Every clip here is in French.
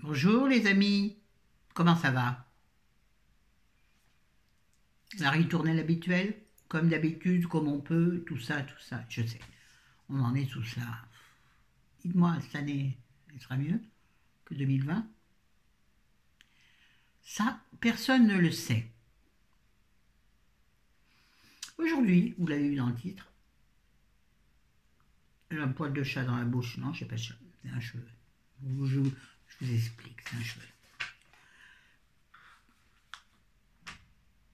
Bonjour les amis, comment ça va? La ritournelle habituelle, comme d'habitude, comme on peut, tout ça, je sais. On en est tous là. Dites-moi, cette année, elle sera mieux que 2020? Ça, personne ne le sait. Aujourd'hui, vous l'avez vu dans le titre, j'ai un poil de chat dans la bouche. Non, je sais pas, c'est un cheveu. Je vous explique, c'est un cheveu.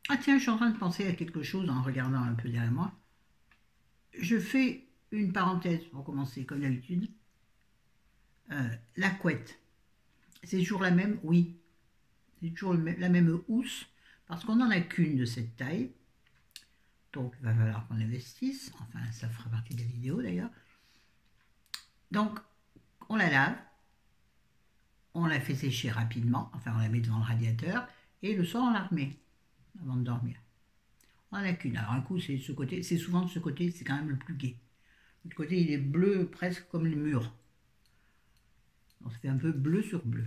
Ah tiens, je suis en train de penser à quelque chose en regardant un peu derrière moi. Je fais une parenthèse pour commencer, comme d'habitude. La couette, c'est toujours la même? Oui, c'est toujours la même housse, parce qu'on n'en a qu'une de cette taille. Donc il va falloir qu'on investisse. Enfin, ça fera partie de la vidéo d'ailleurs. Donc, on la lave, on la fait sécher rapidement, enfin on la met devant le radiateur, et le soir on la remet avant de dormir. On n'en a qu'une. Alors un coup c'est ce côté, c'est souvent de ce côté, c'est quand même le plus gai. L'autre côté il est bleu presque comme le mur. Donc ça fait un peu bleu sur bleu.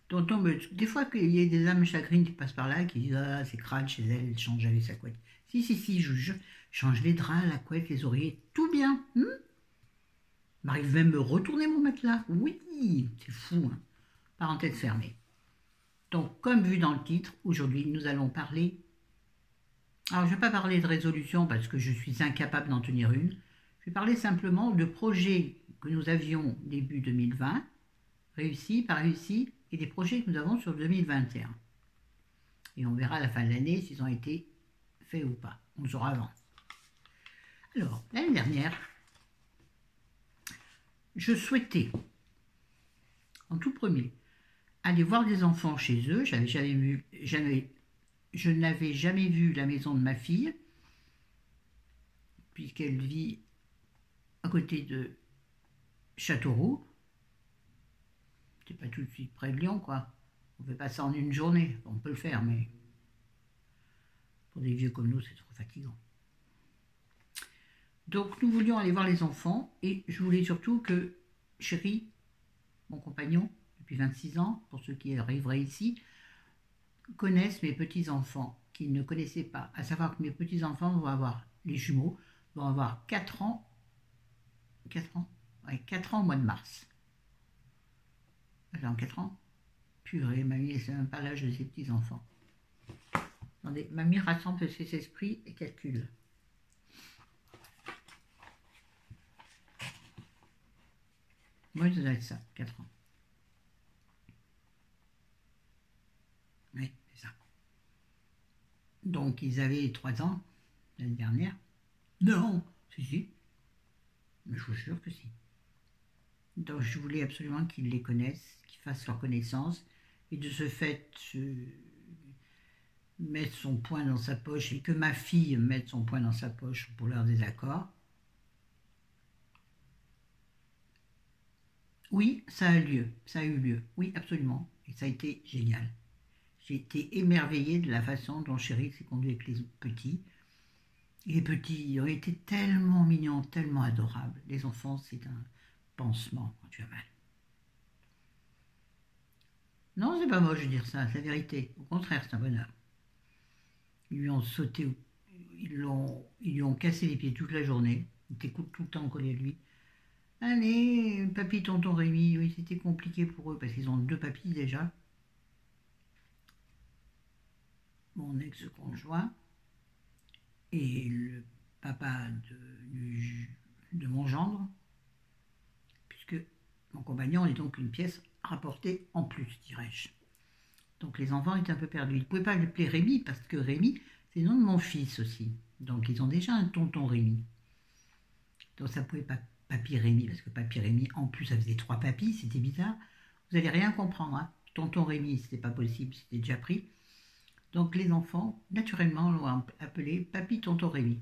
Donc des fois qu'il y a des âmes chagrines qui passent par là, qui disent ah c'est crade chez elle, elle change jamais sa couette. Si, je change les draps, la couette, les oreillers, tout bien. M'arrive même à retourner mon matelas. Oui, c'est fou. Hein. Parenthèse fermée. Donc, comme vu dans le titre, aujourd'hui, nous allons parler... Alors, je ne vais pas parler de résolution parce que je suis incapable d'en tenir une. Je vais parler simplement de projets que nous avions début 2020, réussis, pas réussis, et des projets que nous avons sur 2021. Et on verra à la fin de l'année s'ils ont été faits ou pas. On saura avant. Alors, l'année dernière, je souhaitais, en tout premier, aller voir des enfants chez eux. Je n'avais jamais vu la maison de ma fille, puisqu'elle vit à côté de Châteauroux. C'est pas tout de suite près de Lyon, quoi. On fait pas ça en une journée. On peut le faire, mais pour des vieux comme nous, c'est trop fatigant. Donc, nous voulions aller voir les enfants, et je voulais surtout que Chéri, mon compagnon, depuis 26 ans, pour ceux qui arriveraient ici, connaissent mes petits-enfants qu'ils ne connaissaient pas. À savoir que mes petits-enfants vont avoir, les jumeaux, vont avoir 4 ans, 4 ans, ouais, 4 ans au mois de mars. Attends, 4 ans? Purée, mamie, c'est même pas l'âge de ses petits-enfants. Attendez, mamie rassemble ses esprits et calcule. Moi, ça doit être ça, 4 ans. Oui, c'est ça. Donc, ils avaient 3 ans l'année dernière. Non, si. Mais je vous jure que si. Donc, je voulais absolument qu'ils les connaissent, qu'ils fassent leur connaissance, et de ce fait, mettre son poing dans sa poche, et que ma fille mette son poing dans sa poche pour leur désaccord. Oui, ça a eu lieu, oui, absolument, et ça a été génial. J'ai été émerveillée de la façon dont Chéri s'est conduit avec les petits. Et les petits ont été tellement mignons, tellement adorables. Les enfants, c'est un pansement quand tu as mal. Non, c'est pas moche de dire ça, c'est la vérité. Au contraire, c'est un bonheur. Ils lui ont sauté, ils lui ont cassé les pieds toute la journée. Ils étaient tout le temps collés à lui. Allez, papy, tonton Rémi, oui, c'était compliqué pour eux parce qu'ils ont 2 papis déjà. Mon ex-conjoint et le papa de mon gendre, puisque mon compagnon est donc une pièce rapportée en plus, dirais-je. Donc les enfants étaient un peu perdus. Ils ne pouvaient pas l'appeler Rémi, parce que Rémi, c'est le nom de mon fils aussi. Donc ils ont déjà un tonton Rémi. Donc ça ne pouvait pas papy Rémi, parce que papy Rémi, en plus, ça faisait 3 papis, c'était bizarre. Vous n'allez rien comprendre. Hein. Tonton Rémi, c'était pas possible, c'était déjà pris. Donc les enfants, naturellement, l'ont appelé papy tonton Rémi.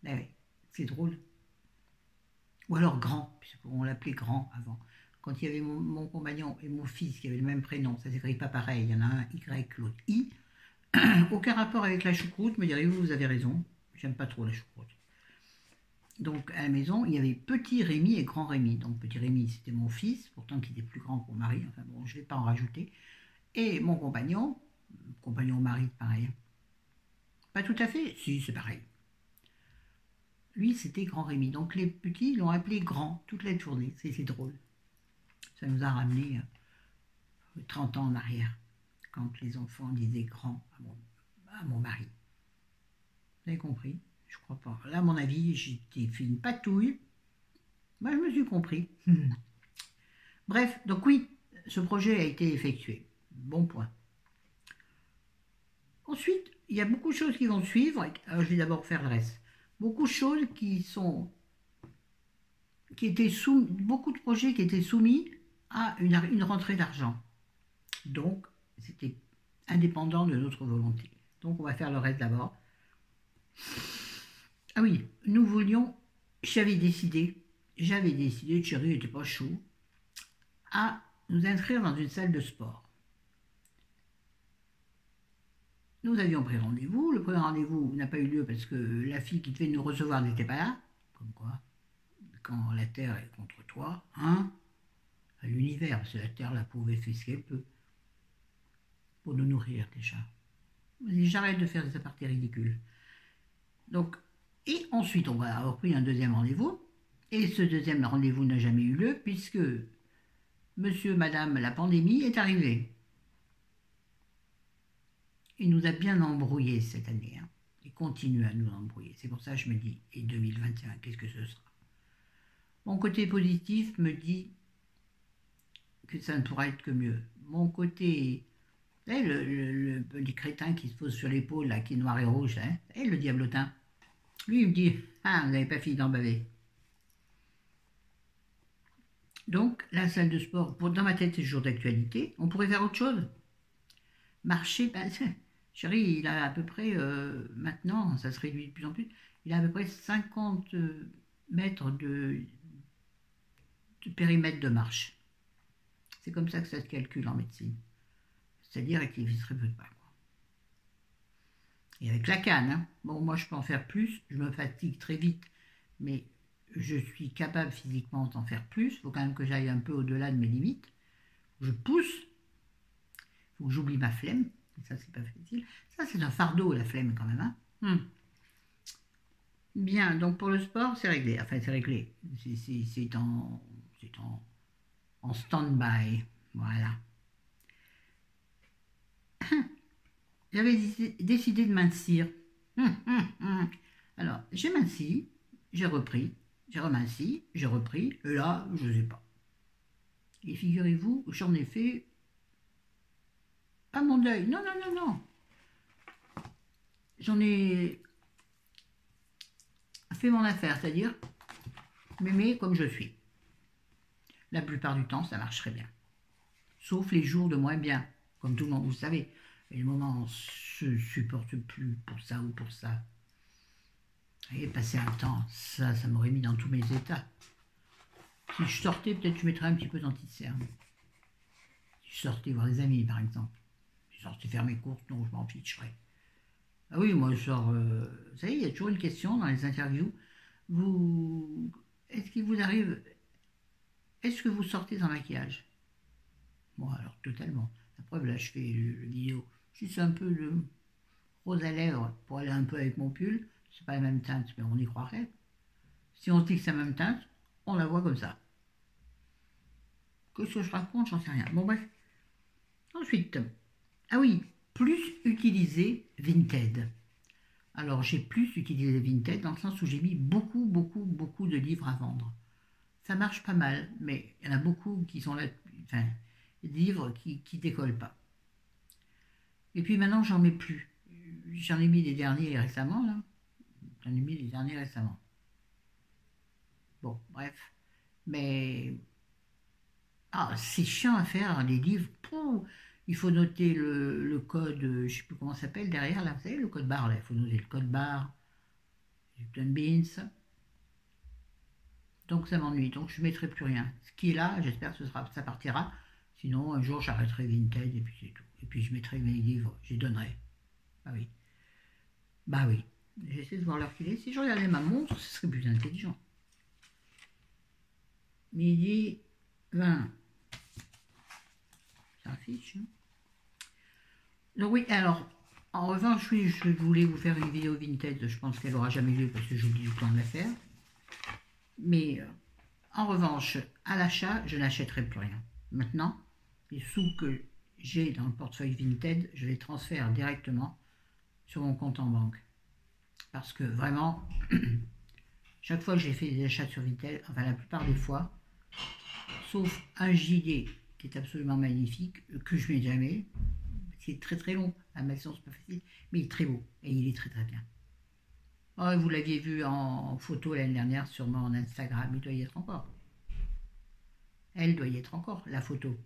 Ah oui, c'est drôle. Ou alors grand, puisqu'on l'appelait grand avant. Quand il y avait mon compagnon et mon fils qui avaient le même prénom, ça s'écrit pas pareil, il y en a un Y, l'autre I. Aucun rapport avec la choucroute, me direz-vous, vous avez raison. J'aime pas trop la choucroute. Donc à la maison, il y avait petit Rémi et grand Rémi. Donc petit Rémi, c'était mon fils, pourtant qui était plus grand que mon mari. Enfin bon, je ne vais pas en rajouter. Et mon compagnon mari, pareil. Pas tout à fait, si, c'est pareil. Lui, c'était grand Rémi. Donc les petits l'ont appelé grand toute la journée. C'est drôle. Ça nous a ramené 30 ans en arrière, quand les enfants disaient grand à mon mari. Vous avez compris? Je crois pas. Là, à mon avis, j'étais fait une patouille. Moi, je me suis compris. Bref, donc oui, ce projet a été effectué. Bon point. Ensuite, il y a beaucoup de choses qui vont suivre. Alors, je vais d'abord faire le reste. Beaucoup de choses beaucoup de projets qui étaient soumis à une rentrée d'argent. Donc, c'était indépendant de notre volonté. Donc, on va faire le reste d'abord. Ah oui, j'avais décidé, Thierry n'était pas chaud, à nous inscrire dans une salle de sport. Nous avions pris rendez-vous. Le premier rendez-vous n'a pas eu lieu parce que la fille qui devait nous recevoir n'était pas là. Comme quoi, quand la Terre est contre toi, hein, l'univers, parce que la Terre, la pauvre, elle fait ce qu'elle peut pour nous nourrir déjà. J'arrête de faire des apartés ridicules. Donc, et ensuite, on va avoir pris un deuxième rendez-vous. Et ce deuxième rendez-vous n'a jamais eu lieu puisque monsieur, madame, la pandémie est arrivée. Il nous a bien embrouillés cette année. Hein, et continue à nous embrouiller. C'est pour ça que je me dis, et 2021, qu'est-ce que ce sera? Mon côté positif me dit que ça ne pourra être que mieux. Mon côté... Vous savez, le petit crétin qui se pose sur l'épaule, là, qui est noir et rouge, hein, et le diablotin. Lui, il me dit, ah, vous n'avez pas fini d'en baver. Donc, la salle de sport, dans ma tête, c'est toujours d'actualité. On pourrait faire autre chose. Marcher, ben, chérie, il a à peu près, maintenant, ça se réduit de plus en plus, il a à peu près 50 mètres de périmètre de marche. C'est comme ça que ça se calcule en médecine. C'est-à-dire qu'il fait très peu de pas. Et avec la canne, hein. Bon, moi je peux en faire plus, je me fatigue très vite, mais je suis capable physiquement d'en faire plus. Il faut quand même que j'aille un peu au-delà de mes limites. Je pousse, il faut que j'oublie ma flemme, et ça c'est pas facile. Ça c'est un fardeau la flemme quand même. Hein. Bien, donc pour le sport c'est réglé, enfin c'est réglé, c'est en stand-by, voilà. J'avais décidé de mincir. Alors, j'ai minci, j'ai repris, j'ai reminci, j'ai repris, et là, je ne sais pas. Et figurez-vous, j'en ai fait pas mon deuil. Non, non, non, non. J'en ai fait mon affaire, c'est-à-dire m'aimer comme je suis. La plupart du temps, ça marcherait bien. Sauf les jours de moins bien, comme tout le monde, vous savez. Et le moment où on se supporte plus pour ça ou pour ça. Et passer un temps, ça m'aurait mis dans tous mes états. Si je sortais, peut-être je mettrais un petit peu d'anti-cerne. Si je sortais voir des amis, par exemple. Si je sortais faire mes courses, non, je m'en ficherais. Ah oui, moi je sors... vous savez, il y a toujours une question dans les interviews. Est-ce qu'il vous arrive... Est-ce que vous sortez en maquillage? Bon, alors totalement. La preuve, là, je fais le vidéo. Juste un peu de rose à lèvres pour aller un peu avec mon pull. C'est pas la même teinte, mais on y croirait. Si on se dit que c'est la même teinte, on la voit comme ça. Qu'est-ce que je raconte? J'en sais rien. Bon, bref. Ensuite, ah oui, plus utiliser Vinted. Alors, j'ai plus utilisé Vinted dans le sens où j'ai mis beaucoup, beaucoup, beaucoup de livres à vendre. Ça marche pas mal, mais il y en a beaucoup qui sont là, enfin, des livres qui décollent pas. Et puis maintenant, j'en mets plus. J'en ai mis des derniers récemment, là. J'en ai mis des derniers récemment. Bon, bref. Mais... Ah, c'est chiant à faire, les livres. Pouh, il faut noter le code, je ne sais plus comment ça s'appelle, derrière, là. Vous savez, le code barre, là. Il faut noter le code barre. Newton Beans. Donc ça m'ennuie. Donc je ne mettrai plus rien. Ce qui est là, j'espère que ça partira. Sinon, un jour, j'arrêterai Vinted et puis c'est tout. Et puis je mettrai mes livres, j'y donnerai. Bah oui. Bah oui. J'essaie de voir l'heure qu'il est. Si je regardais ma montre, ce serait plus intelligent. Midi 20. Ça affiche. Donc oui, alors, en revanche, oui, je voulais vous faire une vidéo vintage. Je pense qu'elle n'aura jamais lieu parce que j'oublie tout le temps de la faire. Mais en revanche, à l'achat, je n'achèterai plus rien. Maintenant, les sous que j'ai dans le portefeuille Vinted, je les transfère directement sur mon compte en banque. Parce que vraiment, chaque fois que j'ai fait des achats sur Vinted, enfin la plupart des fois, sauf un gilet qui est absolument magnifique, que je ne mets jamais, c'est très très long, la maison c'est pas facile, mais il est très beau et il est très très bien. Oh, vous l'aviez vu en photo l'année dernière sur mon Instagram, il doit y être encore. Elle doit y être encore, la photo.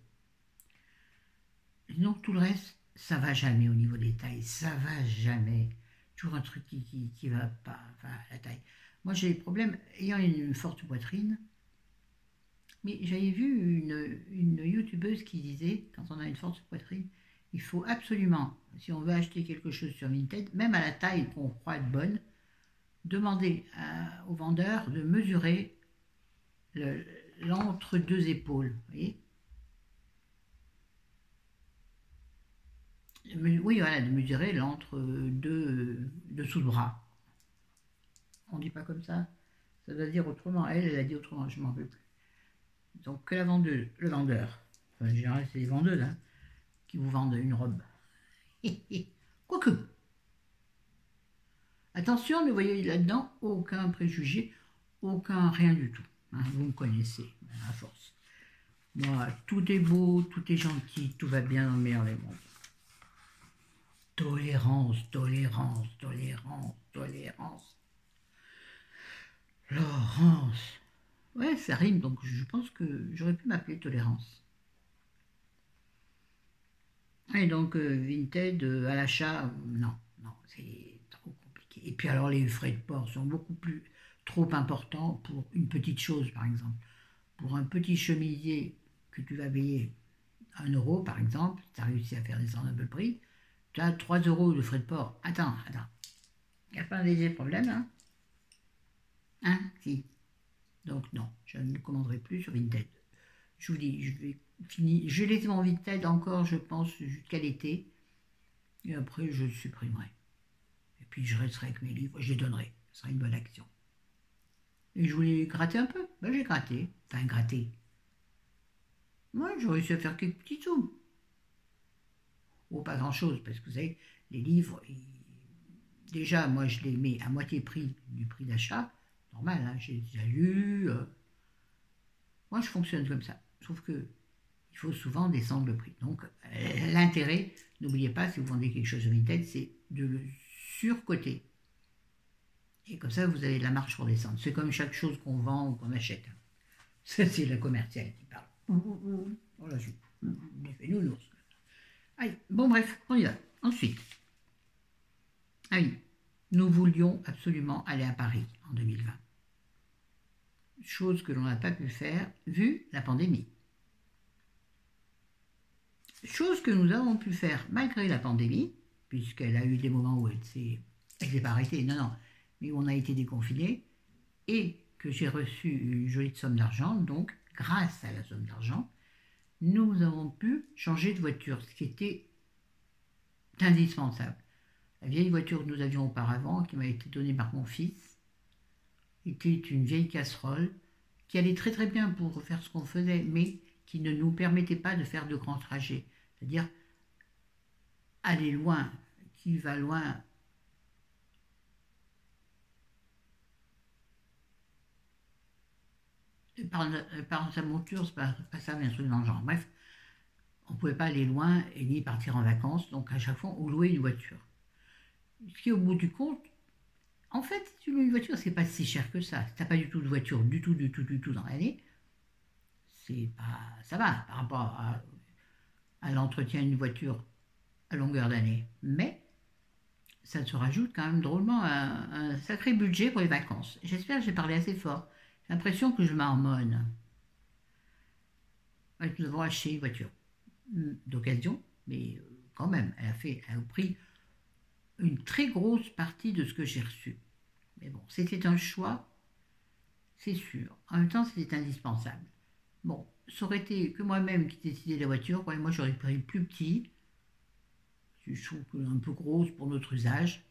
Donc tout le reste, ça va jamais au niveau des tailles, ça va jamais. Toujours un truc qui va pas, enfin la taille. Moi j'ai des problèmes, ayant une forte poitrine, mais j'avais vu une youtubeuse qui disait, quand on a une forte poitrine, il faut absolument, si on veut acheter quelque chose sur Vinted, même à la taille qu'on croit être bonne, demander au vendeur de mesurer l'entre-deux épaules. Vous voyez, oui, voilà, de mesurer l'entre-deux dessous le bras. On ne dit pas comme ça. Ça doit dire autrement. Elle a dit autrement, je ne m'en veux plus. Donc que la vendeuse, le vendeur, enfin, en général c'est les vendeuses hein, qui vous vendent une robe. Quoique, attention, ne voyez là-dedans aucun préjugé, aucun rien du tout. Hein, vous me connaissez, à force. Moi, tout est beau, tout est gentil, tout va bien dans le meilleur des mondes. Tolérance, tolérance, tolérance, tolérance. Laurence. Ouais, ça rime, donc je pense que j'aurais pu m'appeler Tolérance. Et donc, Vinted, à l'achat, non, non, c'est trop compliqué. Et puis alors, les frais de port sont beaucoup plus trop importants pour une petite chose, par exemple. Pour un petit chemisier que tu vas payer 1 € par exemple, tu as réussi à faire descendre un peu le prix, tu as 3 € de frais de port. Attends, il n'y a pas un léger problème, hein? Hein? Si. Donc non, je ne commanderai plus sur Vinted. Je vous dis, je vais finir, je laisse mon Vinted encore, je pense, jusqu'à l'été, et après je le supprimerai. Et puis je resterai avec mes livres, je les donnerai, ce sera une bonne action. Et je voulais gratter un peu, ben, j'ai gratté, enfin gratté. Moi, j'ai réussi à faire quelques petits sous. Oh, pas grand-chose, parce que vous savez, les livres, déjà, moi, je les mets à moitié prix du prix d'achat. Normal, hein, j'ai déjà lu. Moi, je fonctionne comme ça. Sauf que il faut souvent descendre le prix. Donc, l'intérêt, n'oubliez pas, si vous vendez quelque chose au Vinted, c'est de le surcoter. Et comme ça, vous avez de la marge pour descendre. C'est comme chaque chose qu'on vend ou qu'on achète. Ça, c'est la commerciale qui parle. On la joue. On fait nounours. Allez, bon bref, on y va. Ensuite, ah oui, nous voulions absolument aller à Paris en 2020. Chose que l'on n'a pas pu faire vu la pandémie. Chose que nous avons pu faire malgré la pandémie, puisqu'elle a eu des moments où elle ne s'est pas arrêtée, non, mais où on a été déconfinés, et que j'ai reçu une jolie somme d'argent, donc grâce à la somme d'argent, nous avons pu changer de voiture, ce qui était indispensable. La vieille voiture que nous avions auparavant, qui m'a été donnée par mon fils, était une vieille casserole qui allait très très bien pour faire ce qu'on faisait, mais qui ne nous permettait pas de faire de grands trajets. C'est-à-dire aller loin, qui va loin. Par sa monture, c'est pas ça, mais un truc dans le genre. Bref, on ne pouvait pas aller loin et ni partir en vacances, donc à chaque fois, on louait une voiture. Ce qui, au bout du compte, en fait, si tu loues une voiture, c'est pas si cher que ça. Si tu n'as pas du tout de voiture, du tout dans l'année, c'est pas, ça va par rapport à l'entretien d'une voiture à longueur d'année. Mais ça se rajoute quand même drôlement un sacré budget pour les vacances. J'espère que j'ai parlé assez fort. J'ai l'impression que je m'harmonne. Nous avons acheté une voiture d'occasion, mais quand même, elle a pris une très grosse partie de ce que j'ai reçu. Mais bon, c'était un choix, c'est sûr. En même temps, c'était indispensable. Bon, ça aurait été que moi-même qui décidais de la voiture. Moi, j'aurais pris le plus petit. Je trouve un peu grosse pour notre usage.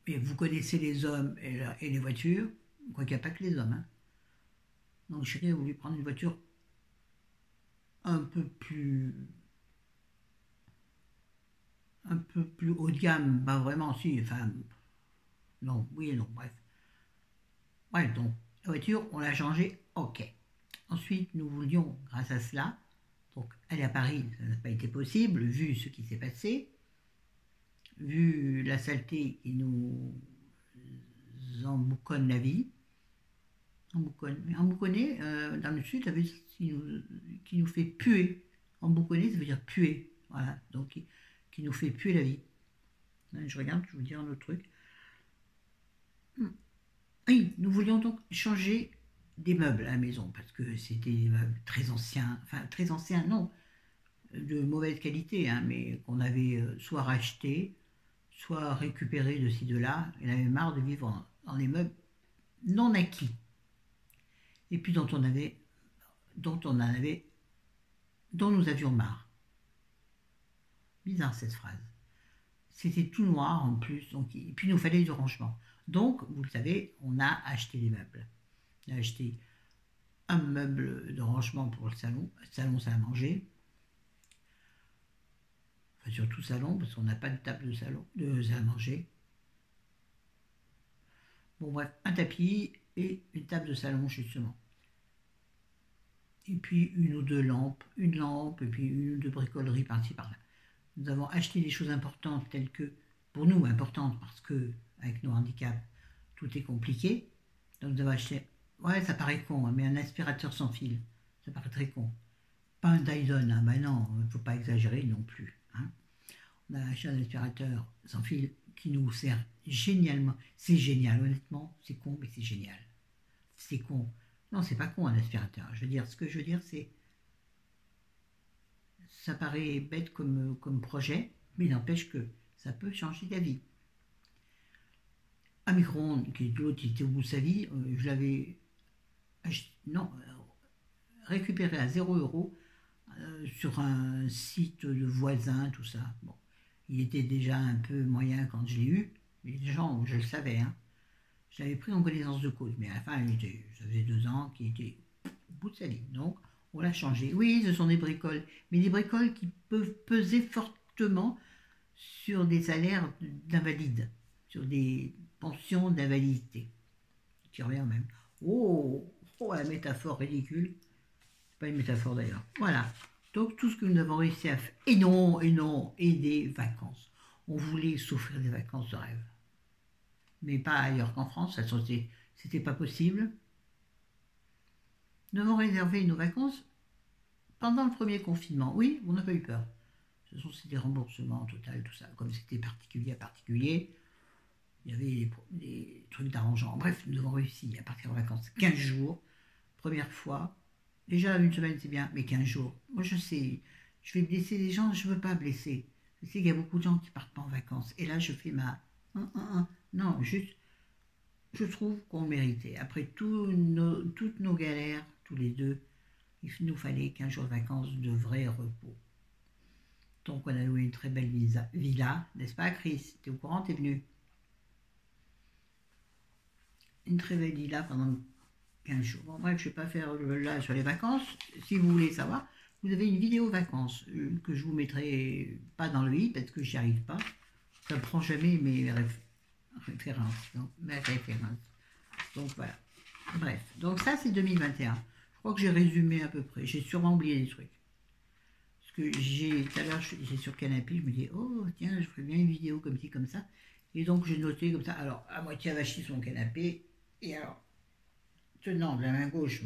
Mais vous connaissez les hommes et les voitures. Quoi qu'il n'y a pas que les hommes. Hein. Donc, chérie a voulu prendre une voiture un peu plus haut de gamme. Pas vraiment, si. Enfin, non, oui et non, bref. Ouais, donc, la voiture, on l'a changée, ok. Ensuite, nous voulions, grâce à cela, donc aller à Paris, ça n'a pas été possible, vu ce qui s'est passé, vu la saleté qui nous embouconne la vie. Embouconner, dans le sud, ça veut dire qui nous fait puer. Embouconner, ça veut dire puer. Voilà, donc qui nous fait puer la vie. Je regarde, je vais vous dire un autre truc. Oui, nous voulions donc changer des meubles à la maison, parce que c'était des meubles très anciens, enfin très anciens, non, de mauvaise qualité, hein, mais qu'on avait soit racheté, soit récupéré de ci, de là, et on avait marre de vivre dans des meubles non acquis, et puis dont nous avions marre. Bizarre cette phrase. C'était tout noir en plus, donc, et puis il nous fallait du rangement. Donc, vous le savez, on a acheté des meubles. On a acheté un meuble de rangement pour le salon, salle à manger, enfin surtout salon, parce qu'on n'a pas de table de salon, de salle à manger. Bon bref, un tapis et une table de salon justement. Et puis une ou deux lampes, une lampe, et puis une ou deux bricoleries par-ci par-là. Nous avons acheté des choses importantes telles que, pour nous importantes, parce que avec nos handicaps, tout est compliqué. Donc nous avons acheté, ouais ça paraît con, mais un aspirateur sans fil, ça paraît très con. Pas un Dyson, hein, ben non, il ne faut pas exagérer non plus. Hein. On a acheté un aspirateur sans fil qui nous sert génialement. C'est génial, honnêtement, c'est con, mais c'est génial. C'est con. Non, c'est pas con un aspirateur. Je veux dire, ce que je veux dire, c'est. Ça paraît bête comme projet, mais il n'empêche que ça peut changer d'avis. Un micro-ondes qui est l'autre, qui était au bout de sa vie, je l'avais récupéré à 0 € sur un site de voisins, tout ça. Bon, il était déjà un peu moyen quand je l'ai eu, mais les gens, je le savais. Hein. Je l'avais pris en connaissance de cause, mais à la fin, ça faisait 2 ans qu'il était au bout de sa vie. Donc, on l'a changé. Oui, ce sont des bricoles, mais des bricoles qui peuvent peser fortement sur des salaires d'invalides, sur des pensions d'invalidité. Qui revient même. Oh, la métaphore ridicule. C'est pas une métaphore d'ailleurs. Voilà. Donc tout ce que nous avons réussi à faire. Et non, et des vacances. On voulait s'offrir des vacances de rêve. Mais pas ailleurs qu'en France, c'était pas possible. Nous avons réservé nos vacances pendant le premier confinement. Oui, on n'a pas eu peur. De toute façon, c'était remboursement total, tout ça. Comme c'était particulier à particulier, il y avait des trucs d'arrangement. Bref, nous avons réussi à partir en vacances 15 jours. Première fois. Déjà, une semaine, c'est bien, mais 15 jours. Moi, je sais, je vais blesser les gens, je ne veux pas blesser. Je sais qu'il y a beaucoup de gens qui ne partent pas en vacances. Et là, je fais ma... Non, juste, je trouve qu'on méritait. Après toutes nos galères, tous les deux, il nous fallait 15 jours de vacances de vrai repos. Donc, on a loué une très belle villa, n'est-ce pas, Chris? T'es au courant, t'es venu? Une très belle villa pendant 15 jours. Bon, bref, je ne vais pas faire là sur les vacances. Si vous voulez savoir, vous avez une vidéo vacances que je vous mettrai pas dans le i parce que j'y arrive pas. Ça ne prend jamais mes références. Donc, mes références. Donc voilà. Bref, donc ça c'est 2021. Je crois que j'ai résumé à peu près. J'ai sûrement oublié des trucs. Parce que tout à l'heure, j'étais sur le canapé, je me dis, oh tiens, je ferais bien une vidéo comme ci, comme ça. Et donc j'ai noté comme ça. Alors, à moitié avachi sur mon canapé. Et alors, tenant de la main gauche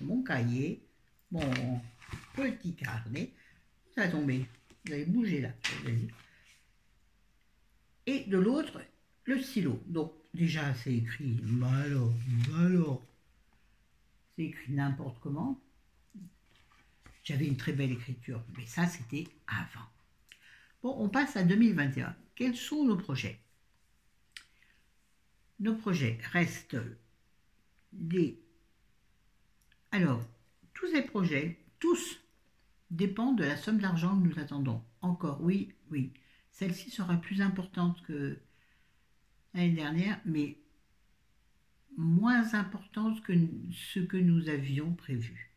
mon cahier, mon petit carnet, ça a tombé. Vous avez bougé là. Et de l'autre, le stylo. Donc déjà c'est écrit, alors, c'est écrit n'importe comment. J'avais une très belle écriture, mais ça c'était avant. Bon, on passe à 2021. Quels sont nos projets? Nos projets restent des... Alors, tous ces projets, tous, dépendent de la somme d'argent que nous attendons. Encore, oui, oui. Celle-ci sera plus importante que l'année dernière, mais moins importante que ce que nous avions prévu.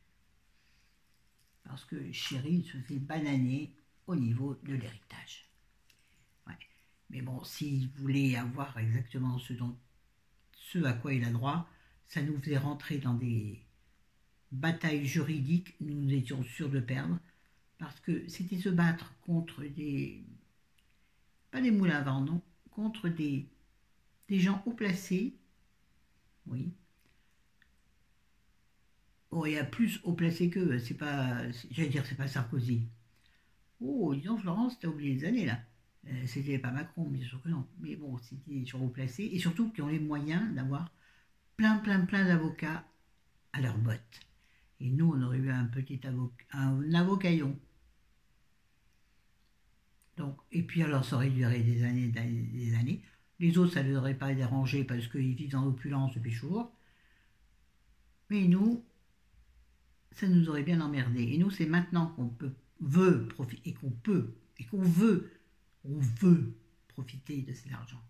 Parce que Chéri se fait bananer au niveau de l'héritage. Ouais. Mais bon, s'il voulait avoir exactement ce à quoi il a droit, ça nous faisait rentrer dans des batailles juridiques, nous étions sûrs de perdre, parce que c'était se battre contre pas des moulins à vent, non, contre des gens haut placés, oui. Oh, il y a plus haut placé qu'eux, c'est pas, j'allais dire, c'est pas Sarkozy. Oh, disons, Florence, t'as oublié les années, là. C'était pas Macron, bien sûr que non. Mais bon, c'était des gens haut placés, et surtout qui ont les moyens d'avoir plein d'avocats à leurs bottes. Et nous, on aurait eu un petit avocat, un avocaillon. Donc, et puis alors, ça aurait duré des années, des années. Les autres, ça ne les aurait pas dérangé parce qu'ils vivent dans l'opulence depuis toujours. Mais nous, ça nous aurait bien emmerdé. Et nous, c'est maintenant veut profiter, et qu'on veut profiter de cet argent.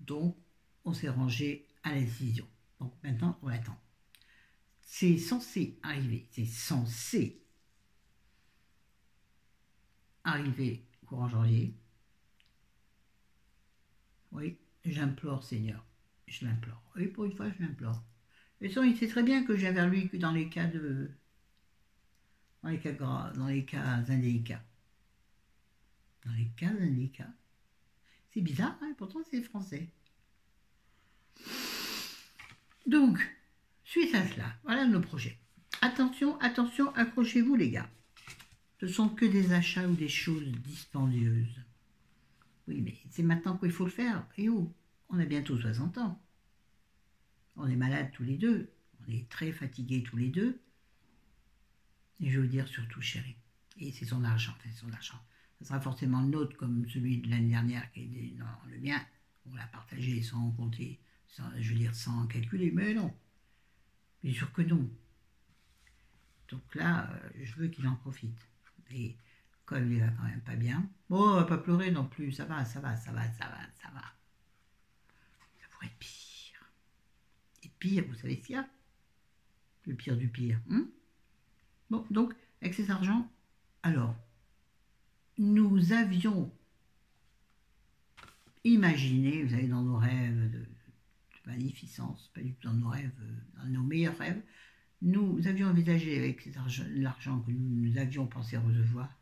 Donc, on s'est rangé à la décision. Donc maintenant, on attend. C'est censé arriver courant janvier. Oui, j'implore, Seigneur. Je l'implore. Oui, pour une fois, je l'implore. De toute façon, il sait très bien que je viens vers lui que dans les cas dans les cas indélicats. Dans les cas indélicats. C'est bizarre, hein, pourtant c'est français. Donc, suite à cela, voilà nos projets. Attention, attention, accrochez-vous les gars. Ce sont que des achats ou des choses dispendieuses. Oui, mais c'est maintenant qu'il faut le faire. Et où? On a bientôt 60 ans. On est malades tous les deux. On est très fatigués tous les deux. Et je veux dire surtout Chéri. Et c'est son argent, son argent. Ça sera forcément le nôtre comme celui de l'année dernière qui est non, le mien. On l'a partagé sans compter, sans calculer, mais non. Bien sûr que non. Donc là, je veux qu'il en profite. Et comme il va quand même pas bien, bon, on va pas pleurer non plus, ça va. Ça pourrait être pire. Et pire, vous savez ce qu'il y a? Le pire du pire. Bon, donc, avec cet argent, alors, nous avions imaginé, vous savez, dans nos rêves de magnificence, pas du tout dans nos rêves, dans nos meilleurs rêves, nous avions envisagé avec l'argent que nous avions pensé recevoir,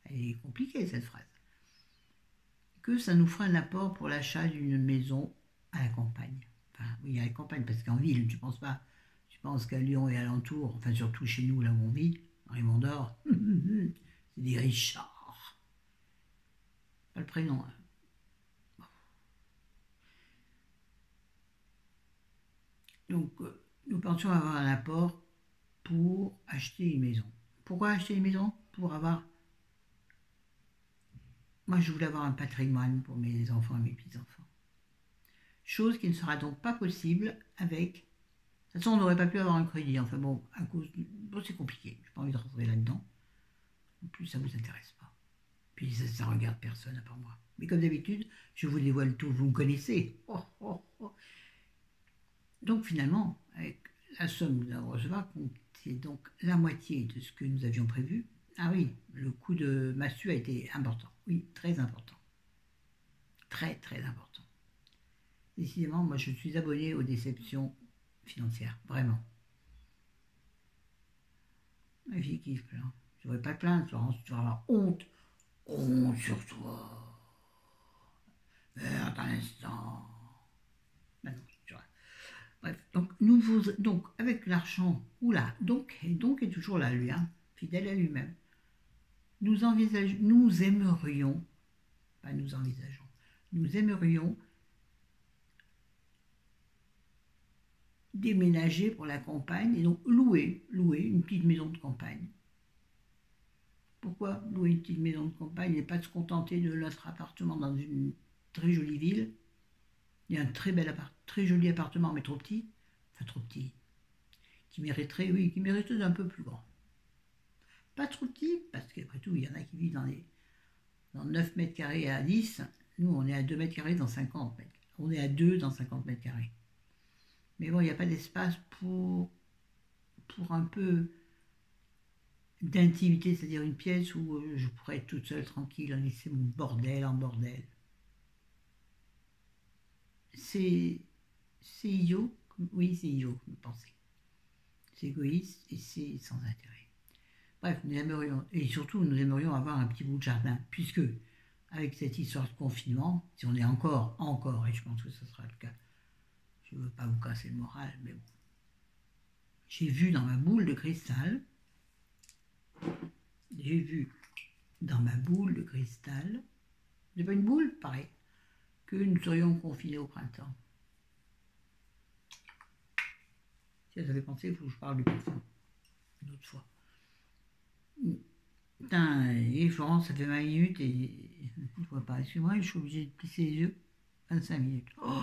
elle est compliquée cette phrase, que ça nous ferait un apport pour l'achat d'une maison à la campagne. Enfin, oui, à la campagne, parce qu'en ville, tu penses pas. Tu penses qu'à Lyon et alentour, enfin surtout chez nous, là où on vit, dans les Monts d'Or, c'est des Richards. Pas le prénom. Hein. Donc, nous pensions avoir un apport pour acheter une maison. Pourquoi acheter une maison? Pour avoir... Moi, je voulais avoir un patrimoine pour mes enfants et mes petits-enfants. Chose qui ne sera donc pas possible avec... De toute façon, on n'aurait pas pu avoir un crédit. Enfin bon, à cause... Bon, c'est compliqué. Je n'ai pas envie de rentrer là-dedans. En plus, ça ne vous intéresse pas. Puis ça ne regarde personne à part moi. Mais comme d'habitude, je vous dévoile tout. Vous me connaissez. Oh, oh, oh. Donc finalement, avec la somme que nous allons recevoir, c'est donc la moitié de ce que nous avions prévu. Ah oui, le coût de massue a été important. Oui, très important. Très, très important. Décidément, moi, je suis abonné aux déceptions financières. Vraiment. Ma fille qui se plaint. Je ne devrais pas te plaindre, Florence. Tu vas avoir honte. Honte sur toi. Merde, un instant. Maintenant, tu vois. Bref, donc avec l'argent, oula, donc est toujours là, lui, hein, fidèle à lui-même. Nous aimerions, pas nous envisageons, nous aimerions déménager pour la campagne et donc louer une petite maison de campagne pourquoi louer une petite maison de campagne et pas se contenter de notre appartement dans une très jolie ville. Il y a un très joli appartement, mais trop petit. Enfin, trop petit. Qui mériterait, oui, qui mériterait d'un peu plus grand. Pas trop petit, parce qu'après tout, il y en a qui vivent dans 9 mètres carrés à 10. Nous, on est à 2 mètres carrés dans 50 mètres. On est à 2 dans 50 mètres carrés. Mais bon, il n'y a pas d'espace pour un peu d'intimité, c'est-à-dire une pièce où je pourrais être toute seule, tranquille, laisser mon bordel en bordel. C'est idiot, oui, c'est idiot, comme pensée. C'est égoïste et c'est sans intérêt. Bref, nous aimerions, et surtout nous aimerions avoir un petit bout de jardin, puisque avec cette histoire de confinement, si on est encore, et je pense que ce sera le cas, je ne veux pas vous casser le moral, mais bon, j'ai vu dans ma boule de cristal, c'est pas une boule, pareil, que nous serions confinés au printemps. Si ça fait penser, il faut que je parle du parfum une autre fois. Putain, et Florence, ça fait 20 minutes et je ne vois pas. Excuse-moi, je suis obligée de plisser les yeux. 25 minutes. Oh,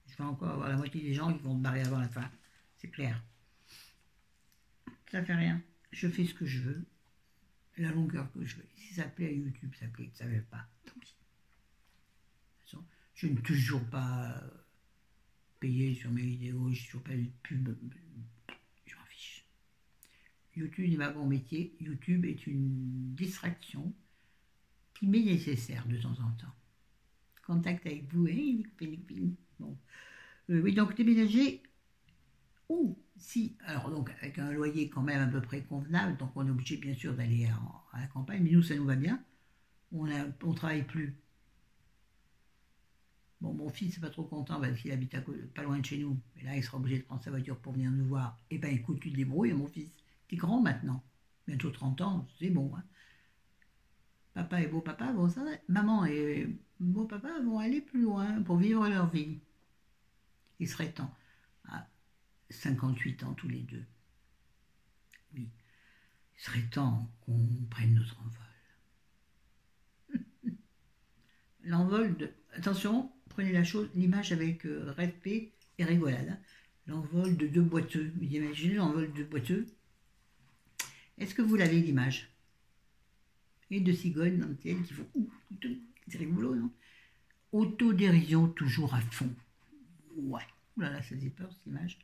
je vais encore avoir la moitié des gens qui vont se barrer avant la fin. C'est clair. Ça fait rien. Je fais ce que je veux. La longueur que je veux. Si ça plaît à YouTube, ça plaît. Ça ne plaît pas. Tant pis. De toute façon, je ne toujours pas payé sur mes vidéos. Je ne suis toujours pas eu de pub. Je m'en fiche. YouTube n'est pas mon métier. YouTube est une distraction qui m'est nécessaire de temps en temps. Contact avec vous, hein, bon. Oui, donc déménager, ou si, alors donc avec un loyer quand même à peu près convenable, donc on est obligé bien sûr d'aller à la campagne, mais nous ça nous va bien, on travaille plus. Bon, mon fils n'est pas trop content parce qu'il habite pas loin de chez nous, mais là il sera obligé de prendre sa voiture pour venir nous voir. Eh ben écoute, tu te débrouilles, mon fils, t'es grand maintenant, bientôt 30 ans, c'est bon, hein. Papa et beau-papa vont ça, maman et beau-papa vont aller plus loin pour vivre leur vie. Il serait temps, à 58 ans tous les deux. Oui, il serait temps qu'on prenne notre envol. L'envol de... Attention, prenez l'image avec respect et rigolade. Hein. L'envol de deux boiteux. Vous imaginez l'envol de deux boiteux? Est-ce que vous l'avez l'image? Et de cigognes dans le ciel qui font c'est rigolo, non? Autodérision toujours à fond. Ouais. Ouh là là, ça faisait peur cette image.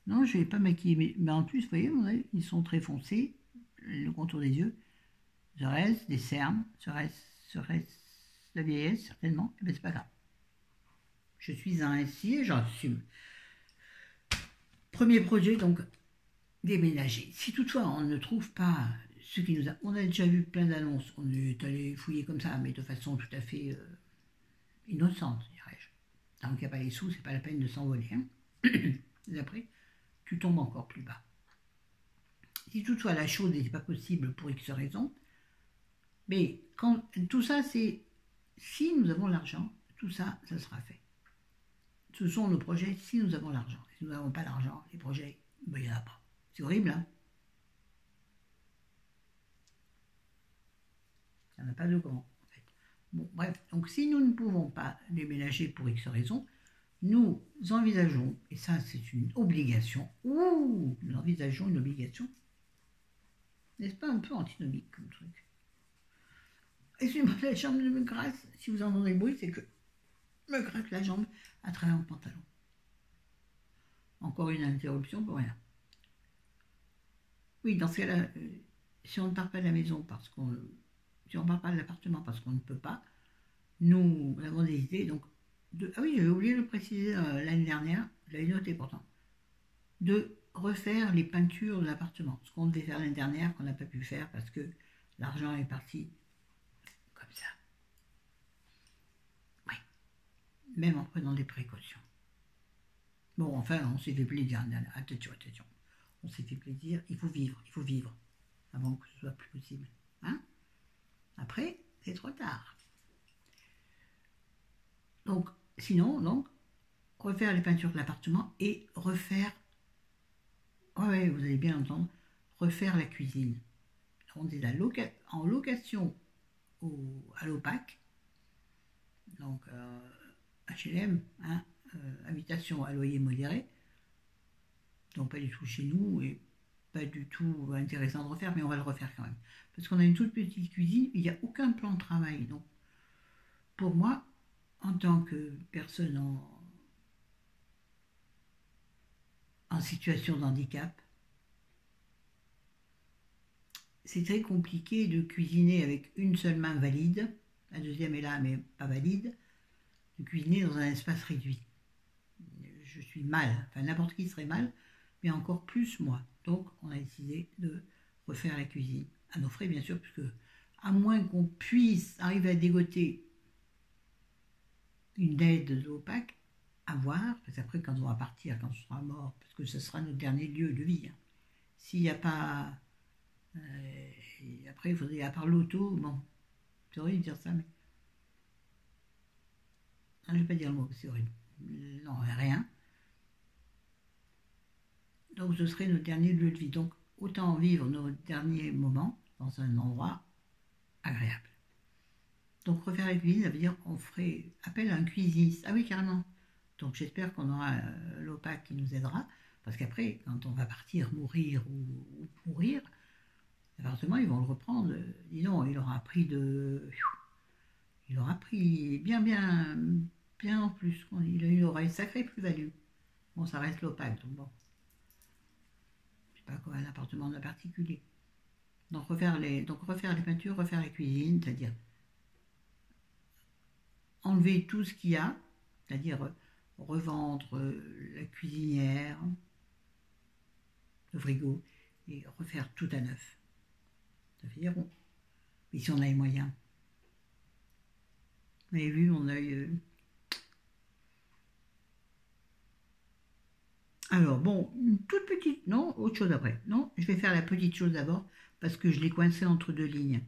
Non, je ne vais pas maquiller, mais en plus, vous voyez, ils sont très foncés, le contour des yeux. Serait-ce des cernes? Serait-ce la vieillesse? Certainement. Eh bien, c'est pas grave. Je suis ainsi et j'assume. Premier projet, donc, déménager. Si toutefois on ne trouve pas ce qui nous a... On a déjà vu plein d'annonces, on est allé fouiller comme ça, mais de façon tout à fait innocente, dirais-je. Tant qu'il n'y a pas les sous, c'est pas la peine de s'envoler. Hein. Et après, tu tombes encore plus bas. Si toutefois la chose n'était pas possible pour X raisons, mais quand tout ça, c'est si nous avons l'argent, tout ça, ça sera fait. Ce sont nos projets si nous avons l'argent. Si nous n'avons pas l'argent, les projets, ben, il n'y en a pas. C'est horrible, hein? Ça n'a pas de grand, en fait. Bon, bref, donc si nous ne pouvons pas déménager pour X raisons, nous envisageons, et ça c'est une obligation, nous envisageons une obligation, n'est-ce pas un peu antinomique comme truc? Excusez-moi, la jambe me grasse, si vous entendez le bruit, c'est que me gratte la jambe à travers mon pantalon. Encore une interruption pour rien. Oui, dans ce cas-là, si on ne part pas de la maison parce qu'on... Si on ne part pas de l'appartement parce qu'on ne peut pas, nous avons des idées, donc... Ah oui, j'avais oublié de le préciser l'année dernière, je l'avais noté pourtant, de refaire les peintures de l'appartement. Ce qu'on devait faire l'année dernière, qu'on n'a pas pu faire parce que l'argent est parti comme ça. Oui, même en prenant des précautions. Bon, enfin, on s'est fait plaisir. Attention. On s'est fait plaisir, il faut vivre, avant que ce soit plus possible. Hein? Après, c'est trop tard. Donc, sinon, refaire les peintures de l'appartement et refaire, ouais, vous allez bien entendre, refaire la cuisine. On est en location à l'OPAC, donc HLM, hein, habitation à loyer modéré, donc pas du tout chez nous et pas du tout intéressant de refaire, mais on va le refaire quand même. Parce qu'on a une toute petite cuisine, il n'y a aucun plan de travail. Donc pour moi, en tant que personne en situation de handicap, c'est très compliqué de cuisiner avec une seule main valide, la deuxième est là mais pas valide, de cuisiner dans un espace réduit. Je suis mal, enfin n'importe qui serait mal, mais encore plus moi. Donc on a décidé de refaire la cuisine, à nos frais bien sûr, puisque à moins qu'on puisse arriver à dégoter une aide de l'OPAC, à voir, parce qu'après quand on va partir, quand on sera mort, parce que ce sera notre dernier lieu de vie, hein. S'il n'y a pas... après, il faudrait, à part l'auto, bon, c'est horrible de dire ça, mais... Non, je ne vais pas dire le mot, c'est horrible. Non, rien. Donc, ce serait notre dernier lieu de vie. Donc, autant vivre nos derniers moments dans un endroit agréable. Donc, refaire la cuisine, ça veut dire on ferait appel à un cuisiniste. Ah oui, carrément. Donc, j'espère qu'on aura l'OPAC qui nous aidera. Parce qu'après, quand on va partir, mourir ou pourrir, l'appartement, ils vont le reprendre. Dis donc, il aura pris bien en plus. Il aura une sacrée plus-value. Bon, ça reste l'OPAC, donc bon. C'est pas comme un appartement de particulier. Donc refaire les peintures, refaire la cuisine, c'est-à-dire enlever tout ce qu'il y a, c'est-à-dire revendre la cuisinière, le frigo, et refaire tout à neuf. Ça fait dire bon. Mais si on a les moyens. Vous avez vu mon œil Alors, bon, une toute petite, non, autre chose après. Non, je vais faire la petite chose d'abord, parce que je l'ai coincé entre deux lignes.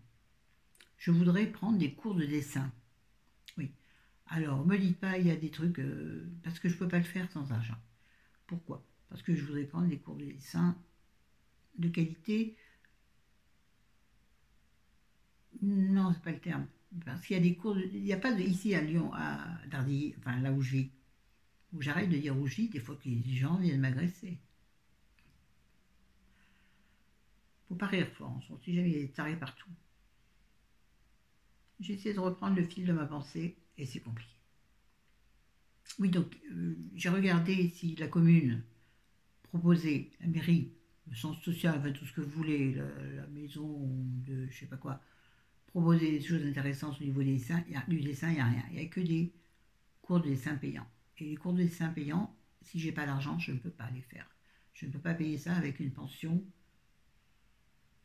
Je voudrais prendre des cours de dessin. Oui. Alors, me dites pas, il y a des trucs, parce que je ne peux pas le faire sans argent. Pourquoi? Parce que je voudrais prendre des cours de dessin de qualité. Non, c'est pas le terme. Parce qu'il y a des cours, il n'y a pas ici à Lyon, à Dardilly, enfin là où je vis, où j'arrête de dire où je vis, des fois que les gens viennent m'agresser. Faut pas rire, Florence, on sait jamais, il y a des tarés partout. J'essaie de reprendre le fil de ma pensée et c'est compliqué. Oui, donc j'ai regardé si la commune proposait, la mairie, le centre social, enfin tout ce que vous voulez, la maison de je sais pas quoi, proposer des choses intéressantes au niveau du dessin, il n'y a rien. Il n'y a que des cours de dessin payants. Et les cours de dessin payants, si j'ai pas l'argent, je ne peux pas les faire. Je ne peux pas payer ça avec une pension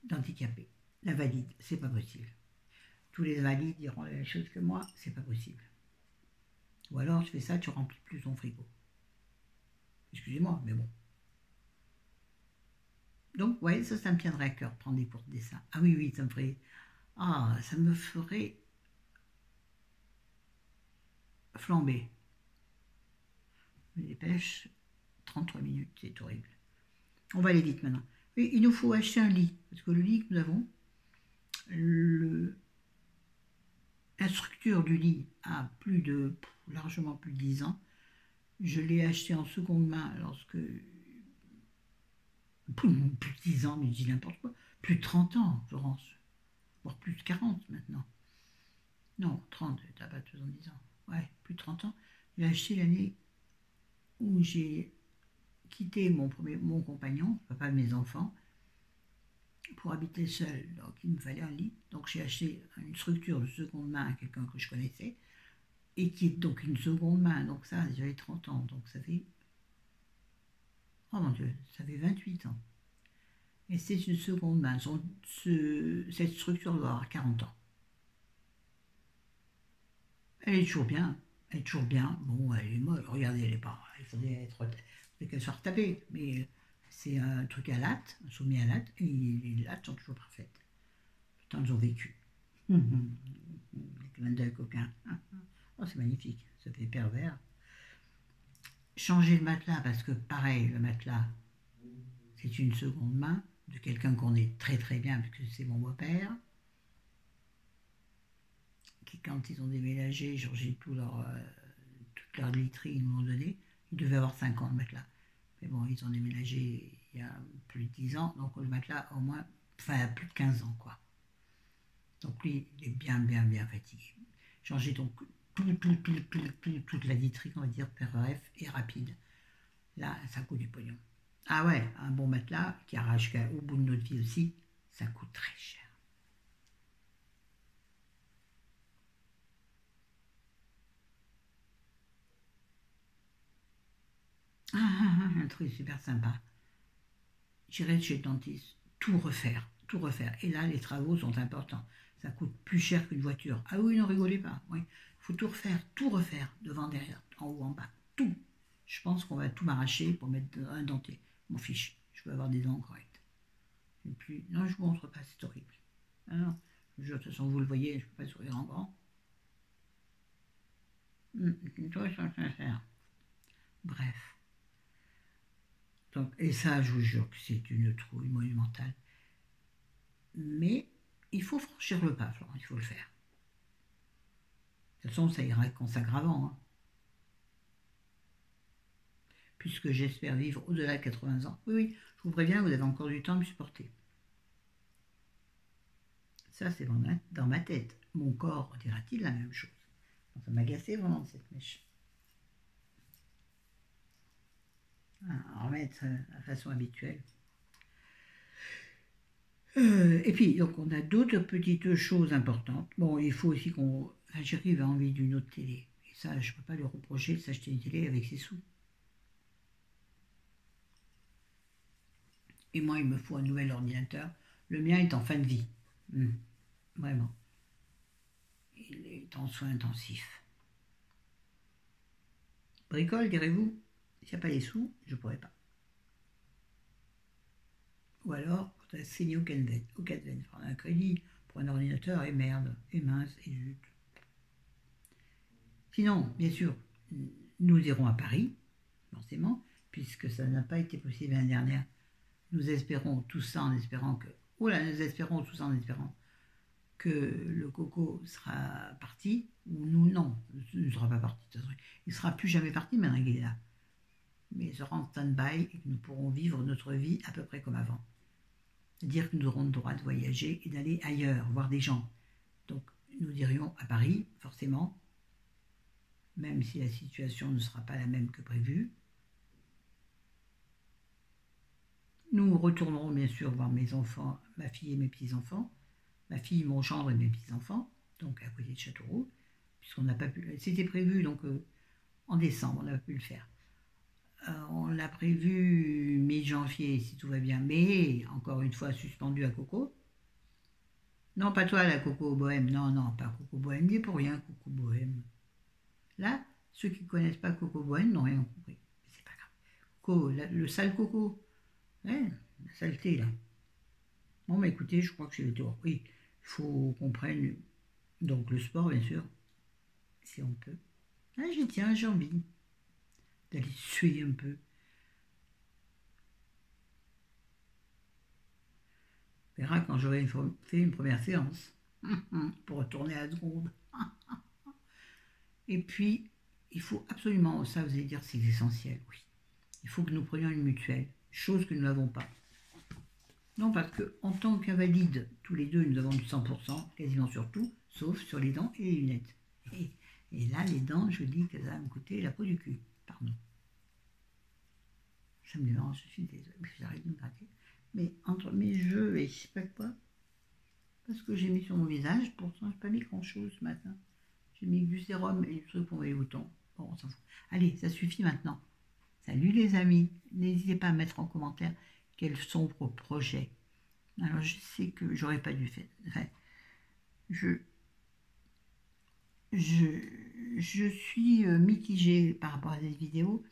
d'handicapé. La valide, c'est pas possible. Tous les invalides diront la même chose que moi, c'est pas possible. Ou alors tu fais ça, tu remplis plus ton frigo. Excusez-moi, mais bon. Donc, ouais, ça me tiendrait à cœur de prendre des cours de dessin. Ah oui, oui, ça me ferait... Ah, ça me ferait flamber. Je me dépêche, 33 minutes, c'est horrible. On va aller vite maintenant. Et il nous faut acheter un lit, parce que le lit que nous avons, la structure du lit a largement plus de 10 ans. Je l'ai acheté en seconde main lorsque... Plus de 10 ans, mais je dis n'importe quoi. Plus de 30 ans, Florence. Voire plus de 40 maintenant. Non, 30, t'as pas 70 ans. Ouais, plus de 30 ans. J'ai acheté l'année où j'ai quitté mon compagnon, papa de mes enfants, pour habiter seul. Donc il me fallait un lit. Donc j'ai acheté une structure de seconde main à quelqu'un que je connaissais, et qui est donc une seconde main. Donc ça, j'avais 30 ans. Donc ça fait... Oh mon Dieu, ça fait 28 ans. Et c'est une seconde main. Cette structure doit avoir 40 ans. Elle est toujours bien. Elle est toujours bien. Bon, elle est molle. Regardez, elle est pas... Il faudrait qu'elle soit retapée. Mais c'est un truc à latte, un sommier à latte. Et les lattes sont toujours parfaites. Tant ils ont vécu. Les clins d'œil coquin. Oh, c'est magnifique. Ça fait pervers. Changer le matelas, parce que pareil, le matelas, c'est une seconde main de quelqu'un qu'on est très très bien, puisque c'est mon beau-père, qui quand ils ont déménagé, changé toute leur literie, ils nous l'ont donné. Ils devaient avoir 5 ans le matelas. Mais bon, ils ont déménagé il y a plus de 10 ans, donc le matelas au moins, enfin plus de 15 ans quoi. Donc lui, il est bien bien bien fatigué. Changer donc toute la literie, on va dire, bref, et rapide. Là, ça coûte du pognon. Ah ouais, un bon matelas qui arrache au bout de notre vie aussi, ça coûte très cher. Un truc super sympa. J'irai chez le dentiste, tout refaire, tout refaire. Et là, les travaux sont importants. Ça coûte plus cher qu'une voiture. Ah oui, ne rigolez pas. Oui, il faut tout refaire, devant, derrière, en haut, en bas, tout. Je pense qu'on va tout m'arracher pour mettre un dentier. M'en fiche, je veux avoir des dents correctes. Et puis, non, je vous montre pas, c'est horrible. Ah non, de toute façon, vous le voyez, je ne peux pas sourire en grand. Toi, ça va faire. Bref. Donc, et ça, je vous jure que c'est une trouille monumentale. Mais il faut franchir le pas, Florent, il faut le faire. De toute façon, ça ira qu'en s'aggravant. Hein. Puisque j'espère vivre au-delà de 80 ans. Oui, oui, je vous préviens, vous avez encore du temps à me supporter. Ça, c'est dans ma tête. Mon corps dira-t-il la même chose? Ça m'agaçait vraiment cette mèche. En remettre à façon habituelle. Et puis, donc, on a d'autres petites choses importantes. Bon, il faut aussi qu'on... Enfin, j'arrive à envie d'une autre télé. Et ça, je ne peux pas lui reprocher de s'acheter une télé avec ses sous. Et moi, il me faut un nouvel ordinateur. Le mien est en fin de vie. Vraiment. Il est en soins intensifs. Bricole, direz-vous? S'il n'y a pas les sous, je ne pourrais pas. Ou alors, quand on signé au Cadven, prendre un crédit pour un ordinateur, et merde, et mince, et zut. Sinon, bien sûr, nous irons à Paris, forcément, puisque ça n'a pas été possible l'année dernière. Nous espérons tout ça en espérant que... nous espérons tout ça en espérant que le coco sera parti, ou nous, non, il ne sera pas parti. Il ne sera plus jamais parti, maintenant qu'il est là. Mais il sera en stand-by et que nous pourrons vivre notre vie à peu près comme avant. C'est-à-dire que nous aurons le droit de voyager et d'aller ailleurs, voir des gens. Donc, nous irions à Paris, forcément, même si la situation ne sera pas la même que prévu. Nous retournerons bien sûr voir mes enfants, ma fille et mes petits-enfants, ma fille, mon gendre et mes petits-enfants, donc à côté de Châteauroux, puisqu'on n'a pas pu... C'était prévu donc en décembre, on n'a pas pu le faire. On l'a prévu mi-janvier si tout va bien, mais encore une fois suspendu à Coco. Non, pas toi, la Coco Bohème. Non, non, pas Coco Bohème. Il est pour rien, Coco Bohème. Là, ceux qui ne connaissent pas Coco Bohème n'ont rien compris. Mais c'est pas grave. Coco, le sale Coco. Ouais, la saleté, là. Bon, mais écoutez, je crois que j'ai le tour. Oui, il faut qu'on prenne donc le sport, bien sûr, si on peut. Ah, j'y tiens, j'ai envie d'aller suer un peu. On verra quand j'aurai fait une première séance pour retourner à la seconde. Et puis, il faut absolument, ça vous allez dire c'est essentiel, oui. Il faut que nous prenions une mutuelle, chose que nous n'avons pas. Non, parce qu'en tant qu'invalides, tous les deux, nous avons du 100%, quasiment sur tout, sauf sur les dents et les lunettes. Et là, les dents, je dis que ça va me coûter la peau du cul. Pardon. Ça me dérange, je suis désolée, j'arrête de me gratter. Mais entre mes jeux et je sais pas quoi, parce que j'ai mis sur mon visage, pourtant je n'ai pas mis grand chose ce matin. J'ai mis du sérum et du truc pour les boutons. Bon, on s'en fout. Allez, ça suffit maintenant. Salut les amis. N'hésitez pas à mettre en commentaire quels sont vos projets. Alors je sais que j'aurais pas dû faire. Enfin, je suis mitigée par rapport à cette vidéo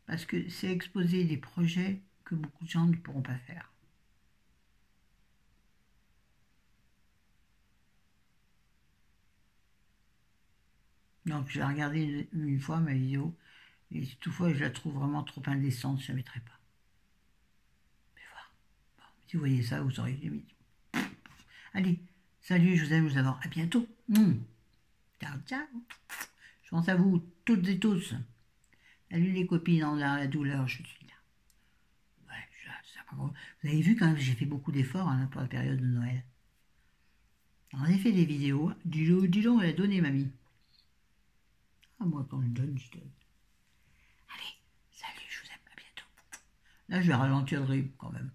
parce que c'est exposer des projets que beaucoup de gens ne pourront pas faire. Donc j'ai regardé une fois ma vidéo et toutefois je la trouve vraiment trop indécente, je ne la mettrai pas. Mais voilà. Bon, Si vous voyez ça, vous auriez dit. Allez, salut, je vous aime, je vous adore. À bientôt. Ciao, ciao. Je pense à vous toutes et tous. Salut les copines, dans la douleur, je suis là. Ouais, vous avez vu quand même, j'ai fait beaucoup d'efforts pour la période de Noël. Alors, on a fait des vidéos. Dis donc, elle a donné, mamie. Ah, moi, quand je donne, je donne. Allez, salut, je vous aime, à bientôt. Là, je vais ralentir le rythme quand même.